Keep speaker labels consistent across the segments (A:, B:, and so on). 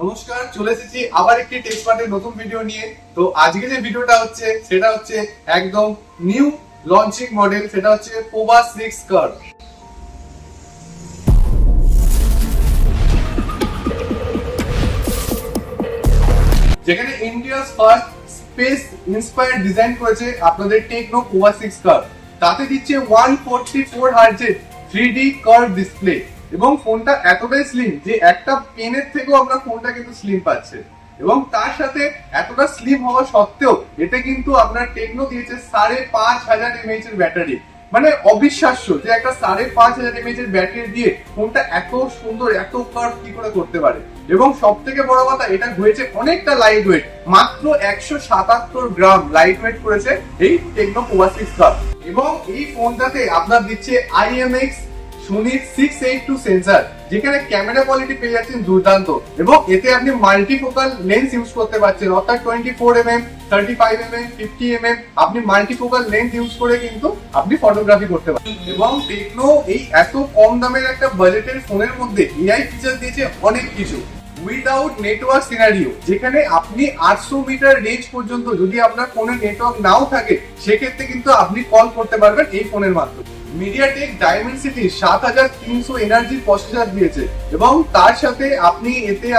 A: নমস্কার, চলে এসেছি আবার একটি টেকস্মার্টের নতুন ভিডিও নিয়ে। তো আজকে যে ভিডিওটা হচ্ছে সেটা হচ্ছে একদম নিউ লঞ্চিং মডেল, সেটা হচ্ছে পোভা 6 কার্ভ। যেখানে India's first space inspired design করেছে আপনাদের টেকনো পোভা 6 কার্ভ। তাতে দিচ্ছে 144 হার্টজের 3D কার্ভ ডিসপ্লে এবং ফোনটা এতটাই স্লিম যে একটা পেনের থেকেও আমরা ফোনটা কিন্তু স্লিম পাচ্ছে। এবং তার সাথে এতটা স্লিম হওয়া সত্ত্বেও এতে কিন্তু আপনার টেকনো দিয়েছে 5500 mAh এর ব্যাটারি। মানে অবিশ্বাস্য যে একটা 5500 mAh এর ব্যাটারি দিয়ে ফোনটা এত সুন্দর এত কার্ভ কি করে করতে পারে। এবং সব থেকে বড় কথা, এটা হয়েছে অনেকটা লাইট ওয়েট, মাত্র 177 গ্রাম লাইট ওয়েট করেছে এই টেকনো পোভা 6 কার্ভ। এবং এই ফোনটাতে আপনার দিচ্ছে IMX সুনিট 682 সেন্সর, যেখানে ক্যামেরা কোয়ালিটি পেয়ে যাচ্ছেন দুর্দান্ত। এবং এতে আপনি মাল্টিফোকাল লেন্স ইউজ করতে পারছেন, অর্থাৎ 24mm, 35mm, 50mm আপনি মাল্টিফোকাল লেন্স ইউজ করে কিন্তু আপনি ফটোগ্রাফি করতে পারেন। এবং টেকনো এই এত কম দামের একটা বাজেটের ফোনের মধ্যে এআই ফিচার দিয়েছে অনেক কিছু। উইদাউট নেটওয়ার্ক সিনারিও, যেখানে আপনি 800 মিটার রেঞ্জ পর্যন্ত যদি আপনার ফোনে নেটওয়ার্ক নাও থাকে সেক্ষেত্রে কিন্তু আপনি কল করতে পারবেন এই ফোনের মাধ্যমে। মিডিয়াটেক ডায়মেনসিটি 7300 এনার্জি প্রসেসর দিয়েছে এবং তার সাথে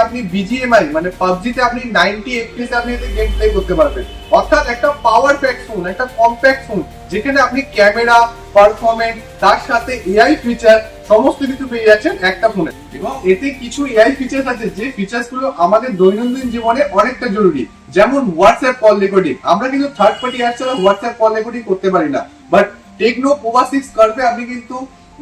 A: আপনি বিজিএমআই মানে পাবজিতে আপনি 90 FPS আপনি এতে গেম প্লে করতে পারবেন। অর্থাৎ একটা পাওয়ার প্যাক ফোন, একটা কম্প্যাক্ট ফোন, যেখানে আপনি ক্যামেরা, পারফরম্যান্স, তার সাথে এআই ফিচার সমস্ত কিছু পেয়ে যাচ্ছেন একটা ফোনে। এবং এতে কিছু এআই ফিচার আছে যে ফিচার্স গুলো আমাদের দৈনন্দিন জীবনে অনেকটা জরুরি, যেমন হোয়াটসঅ্যাপ কল রেকর্ডিং। আমরা কিন্তু থার্ড পার্টি অ্যাপ ছাড়া হোয়াটসঅ্যাপ কল রেকর্ডিং করতে পারি না, বাট টেকনো পোভা 6 কার্ভে আপনি কিন্তু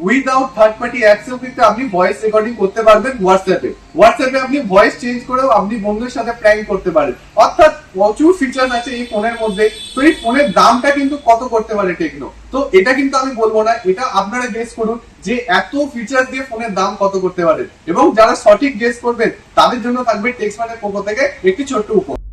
A: উইদাউট থার্ড পার্টি অ্যাপসেও কিন্তু আপনি ভয়েস রেকর্ডিং করতে পারবেন। হোয়াটসঅ্যাপে আপনি ভয়েস চেঞ্জ করেও আপনি বন্ধুদের সাথে প্র্যাঙ্ক করতে পারেন। অর্থাৎ প্রচুর ফিচার আছে এই ফোনের মধ্যে। তো এই ফোনের দামটা কিন্তু কত করতে পারে টেকনো, তো এটা কিন্তু আমি বলবো না, এটা আপনারা গেস করুন যে এত ফিচার দিয়ে ফোনের দাম কত করতে পারে। এবং যারা সঠিক গেস করবেন তাদের জন্য থাকবে টেকস্মার্টের পক্ষ থেকে একটি ছোট্ট উপহার।